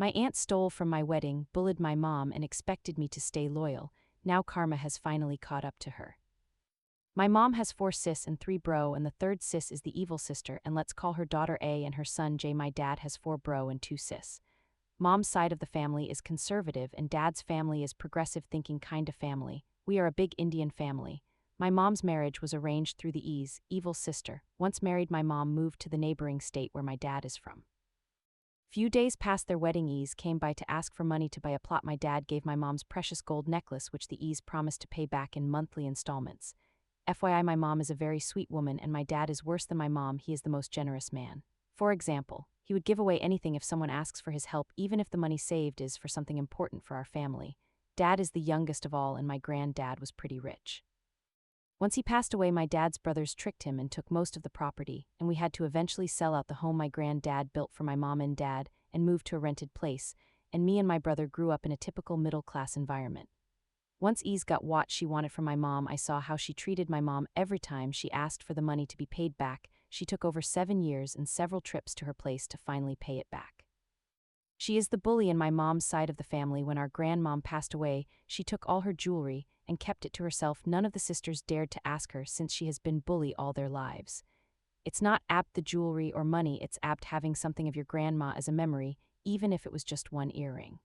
My aunt stole from my wedding, bullied my mom, and expected me to stay loyal. Now karma has finally caught up to her. My mom has 4 sis and 3 bro, and the third sis is the evil sister, and let's call her daughter A and her son J. My dad has 4 bro and 2 sis. Mom's side of the family is conservative and dad's family is progressive thinking kinda family. We are a big Indian family. My mom's marriage was arranged through the E's, evil sister. Once married, my mom moved to the neighboring state where my dad is from. Few days past their wedding, E's came by to ask for money to buy a plot. My dad gave my mom's precious gold necklace, which the E's promised to pay back in monthly installments. FYI, my mom is a very sweet woman and my dad is worse than my mom. He is the most generous man. For example, he would give away anything if someone asks for his help, even if the money saved is for something important for our family. Dad is the youngest of all and my granddad was pretty rich. Once he passed away, my dad's brothers tricked him and took most of the property, and we had to eventually sell out the home my granddad built for my mom and dad and move to a rented place, and me and my brother grew up in a typical middle-class environment. Once Ease got what she wanted from my mom, I saw how she treated my mom every time she asked for the money to be paid back. She took over 7 years and several trips to her place to finally pay it back. She is the bully in my mom's side of the family. When our grandmom passed away, she took all her jewelry and kept it to herself. None of the sisters dared to ask her since she has been bully all their lives. It's not apt the jewelry or money, it's apt having something of your grandma as a memory, even if it was just one earring.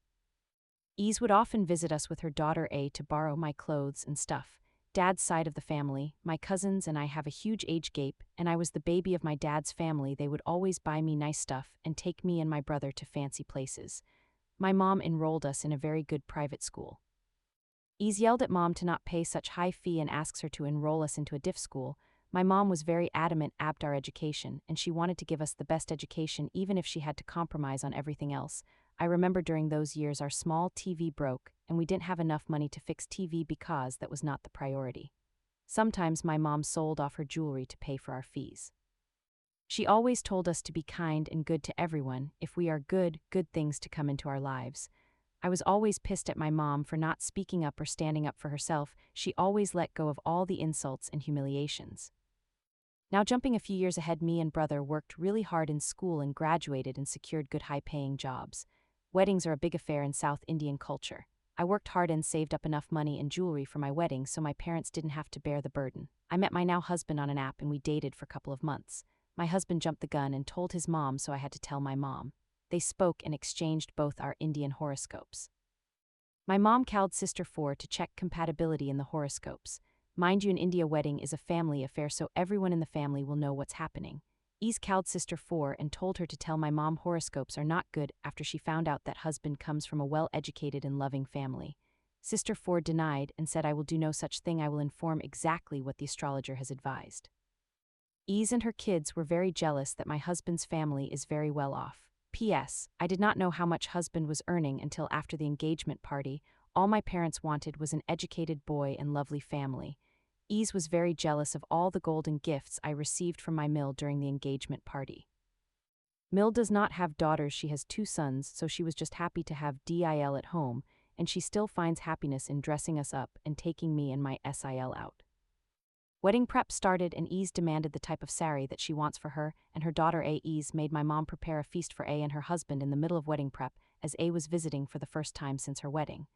Ease would often visit us with her daughter A to borrow my clothes and stuff. Dad's side of the family, my cousins and I have a huge age gap, and I was the baby of my dad's family. They would always buy me nice stuff and take me and my brother to fancy places. My mom enrolled us in a very good private school. Ease yelled at mom to not pay such high fee and asks her to enroll us into a diff school. My mom was very adamant about our education, and she wanted to give us the best education even if she had to compromise on everything else. I remember during those years our small TV broke, and we didn't have enough money to fix TV because that was not the priority. Sometimes my mom sold off her jewelry to pay for our fees. She always told us to be kind and good to everyone. If we are good things to come into our lives. I was always pissed at my mom for not speaking up or standing up for herself. She always let go of all the insults and humiliations. Now jumping a few years ahead, me and brother worked really hard in school and graduated and secured good high-paying jobs. Weddings are a big affair in South Indian culture. I worked hard and saved up enough money and jewelry for my wedding so my parents didn't have to bear the burden. I met my now husband on an app and we dated for a couple of months. My husband jumped the gun and told his mom, so I had to tell my mom. They spoke and exchanged both our Indian horoscopes. My mom called Sister 4 to check compatibility in the horoscopes. Mind you, an India wedding is a family affair, so everyone in the family will know what's happening. Ease called Sister 4 and told her to tell my mom horoscopes are not good after she found out that husband comes from a well-educated and loving family. Sister 4 denied and said, I will do no such thing. I will inform exactly what the astrologer has advised. Ease and her kids were very jealous that my husband's family is very well off. P.S. I did not know how much husband was earning until after the engagement party. All my parents wanted was an educated boy and lovely family. Ease was very jealous of all the golden gifts I received from my Mill during the engagement party. Mill does not have daughters, she has 2 sons, so she was just happy to have DIL at home, and she still finds happiness in dressing us up and taking me and my SIL out. Wedding prep started and Ease demanded the type of sari that she wants for her and her daughter A. Ease made my mom prepare a feast for A and her husband in the middle of wedding prep, as A was visiting for the first time since her wedding.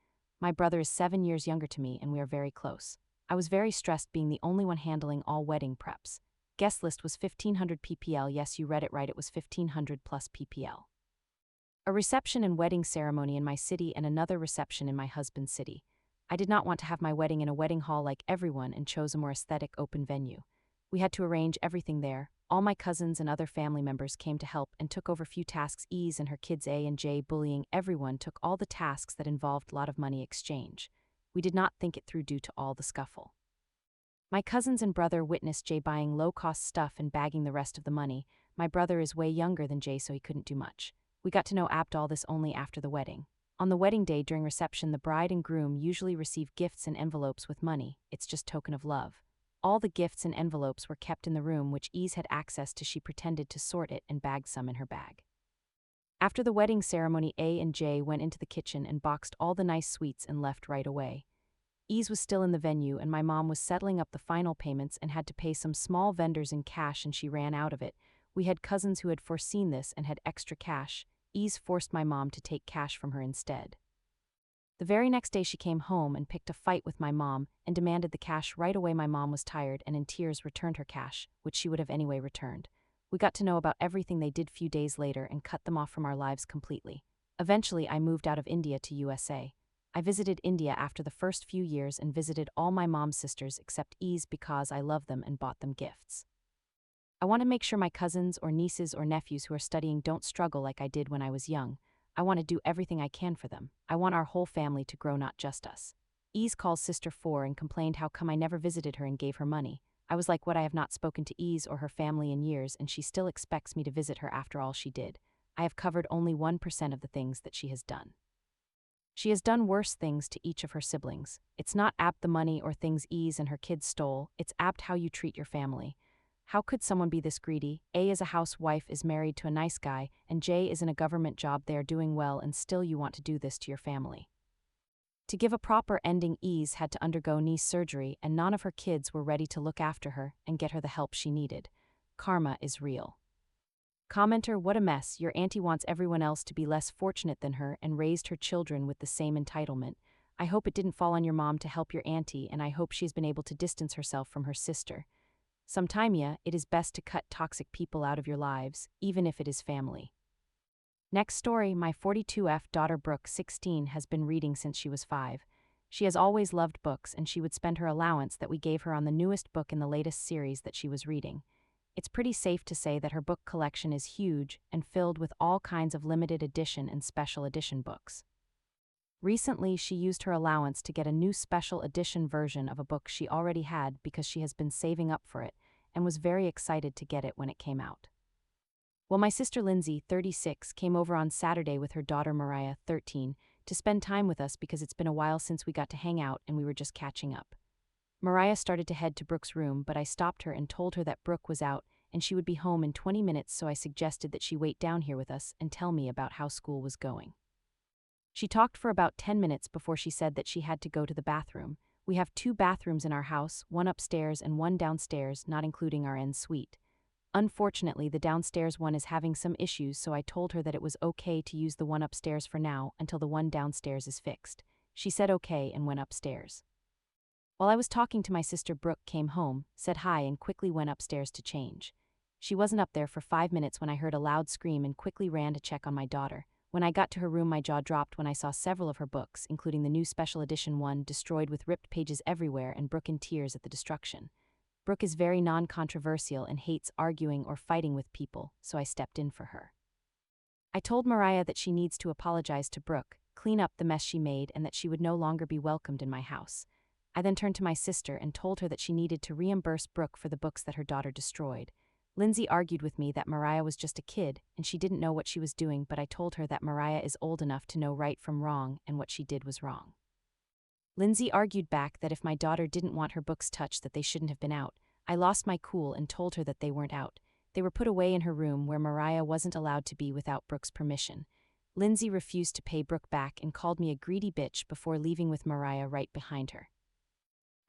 My brother is 7 years younger to me and we are very close. I was very stressed being the only one handling all wedding preps. Guest list was 1500 ppl. Yes, you read it right, it was 1500 plus ppl. A reception and wedding ceremony in my city and another reception in my husband's city. I did not want to have my wedding in a wedding hall like everyone and chose a more aesthetic open venue. We had to arrange everything there. All my cousins and other family members came to help and took over few tasks. Ease and her kids A and J bullying everyone took all the tasks that involved a lot of money exchange. We did not think it through due to all the scuffle. My cousins and brother witnessed Jay buying low-cost stuff and bagging the rest of the money. My brother is way younger than Jay, so he couldn't do much. We got to know all this only after the wedding. On the wedding day during reception, the bride and groom usually receive gifts and envelopes with money. It's just token of love. All the gifts and envelopes were kept in the room which Ease had access to. She pretended to sort it and bagged some in her bag. After the wedding ceremony, A and J went into the kitchen and boxed all the nice sweets and left right away. Ease was still in the venue and my mom was settling up the final payments and had to pay some small vendors in cash and she ran out of it. We had cousins who had foreseen this and had extra cash. Ease forced my mom to take cash from her instead. The very next day she came home and picked a fight with my mom and demanded the cash right away. My mom was tired and in tears returned her cash, which she would have anyway returned. We got to know about everything they did few days later and cut them off from our lives completely. Eventually, I moved out of India to USA. I visited India after the first few years and visited all my mom's sisters except Ease because I love them and bought them gifts. I want to make sure my cousins or nieces or nephews who are studying don't struggle like I did when I was young. I want to do everything I can for them. I want our whole family to grow, not just us. Ease calls Sister 4 and complained how come I never visited her and gave her money. I was like, what? I have not spoken to Ease or her family in years and she still expects me to visit her after all she did. I have covered only 1% of the things that she has done. She has done worse things to each of her siblings. It's not apt the money or things Ease and her kids stole, it's apt how you treat your family. How could someone be this greedy? A is a housewife, is married to a nice guy, and J is in a government job. They are doing well and still you want to do this to your family. To give a proper ending, Ease had to undergo knee surgery and none of her kids were ready to look after her and get her the help she needed. Karma is real. Commenter, what a mess. Your auntie wants everyone else to be less fortunate than her and raised her children with the same entitlement. I hope it didn't fall on your mom to help your auntie and I hope she's been able to distance herself from her sister. Sometime, it is best to cut toxic people out of your lives, even if it is family. Next story, my 42F daughter Brooke, 16, has been reading since she was 5. She has always loved books and she would spend her allowance that we gave her on the newest book in the latest series that she was reading. It's pretty safe to say that her book collection is huge and filled with all kinds of limited edition and special edition books. Recently, she used her allowance to get a new special edition version of a book she already had because she has been saving up for it and was very excited to get it when it came out. Well, my sister Lindsay, 36, came over on Saturday with her daughter Mariah, 13, to spend time with us because it's been a while since we got to hang out and we were just catching up. Mariah started to head to Brooke's room, but I stopped her and told her that Brooke was out and she would be home in 20 minutes, so I suggested that she wait down here with us and tell me about how school was going. She talked for about 10 minutes before she said that she had to go to the bathroom. We have 2 bathrooms in our house, one upstairs and one downstairs, not including our en suite. Unfortunately, the downstairs one is having some issues, so I told her that it was okay to use the one upstairs for now until the one downstairs is fixed. She said okay and went upstairs. While I was talking to my sister, Brooke came home, said hi and quickly went upstairs to change. She wasn't up there for 5 minutes when I heard a loud scream and quickly ran to check on my daughter. When I got to her room, my jaw dropped when I saw several of her books, including the new special edition one, destroyed with ripped pages everywhere and Brooke in tears at the destruction. Brooke is very non-controversial and hates arguing or fighting with people, so I stepped in for her. I told Mariah that she needs to apologize to Brooke, clean up the mess she made, and that she would no longer be welcomed in my house. I then turned to my sister and told her that she needed to reimburse Brooke for the books that her daughter destroyed. Lindsay argued with me that Mariah was just a kid and she didn't know what she was doing, but I told her that Mariah is old enough to know right from wrong and what she did was wrong. Lindsay argued back that if my daughter didn't want her books touched, that they shouldn't have been out. I lost my cool and told her that they weren't out. They were put away in her room where Mariah wasn't allowed to be without Brooke's permission. Lindsay refused to pay Brooke back and called me a greedy bitch before leaving with Mariah right behind her.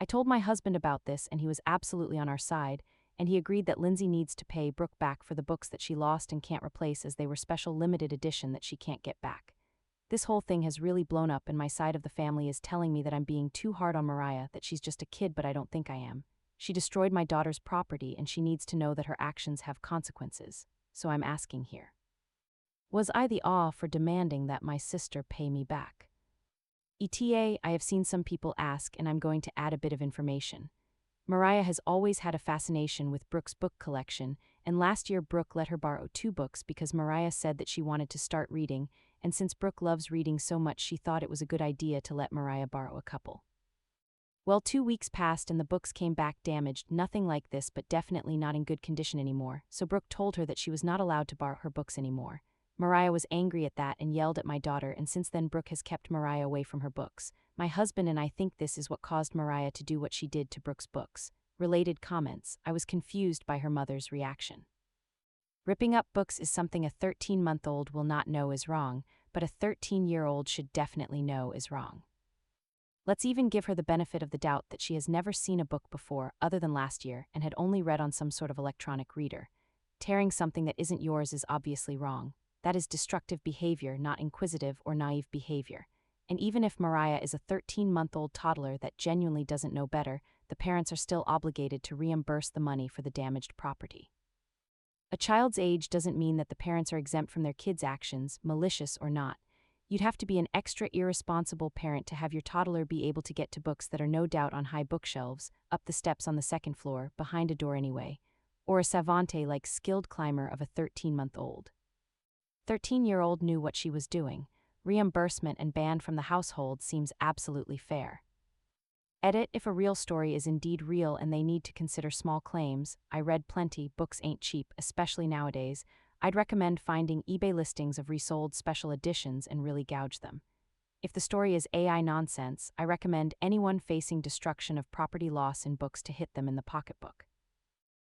I told my husband about this and he was absolutely on our side, and he agreed that Lindsay needs to pay Brooke back for the books that she lost and can't replace, as they were special limited edition that she can't get back. This whole thing has really blown up and my side of the family is telling me that I'm being too hard on Mariah, that she's just a kid, but I don't think I am. She destroyed my daughter's property and she needs to know that her actions have consequences, so I'm asking here. Was I the awe for demanding that my sister pay me back? AITA, I have seen some people ask, and I'm going to add a bit of information. Mariah has always had a fascination with Brooke's book collection, and last year Brooke let her borrow 2 books because Mariah said that she wanted to start reading, and since Brooke loves reading so much, she thought it was a good idea to let Mariah borrow a couple. Well, 2 weeks passed and the books came back damaged, nothing like this but definitely not in good condition anymore, so Brooke told her that she was not allowed to borrow her books anymore. Mariah was angry at that and yelled at my daughter, and since then Brooke has kept Mariah away from her books. My husband and I think this is what caused Mariah to do what she did to Brooke's books. Related comments. I was confused by her mother's reaction. Ripping up books is something a 13-month-old will not know is wrong, but a 13-year-old should definitely know is wrong. Let's even give her the benefit of the doubt that she has never seen a book before other than last year and had only read on some sort of electronic reader. Tearing something that isn't yours is obviously wrong. That is destructive behavior, not inquisitive or naive behavior. And even if Mariah is a 13-month-old toddler that genuinely doesn't know better, the parents are still obligated to reimburse the money for the damaged property. A child's age doesn't mean that the parents are exempt from their kids' actions, malicious or not. You'd have to be an extra irresponsible parent to have your toddler be able to get to books that are no doubt on high bookshelves, up the steps on the second floor, behind a door anyway, or a savante-like skilled climber of a 13-month-old. 13-year-old knew what she was doing. Reimbursement and ban from the household seems absolutely fair. Edit: if a real story is indeed real and they need to consider small claims, I read plenty, books ain't cheap, especially nowadays, I'd recommend finding eBay listings of resold special editions and really gouge them. If the story is AI nonsense, I recommend anyone facing destruction of property loss in books to hit them in the pocketbook.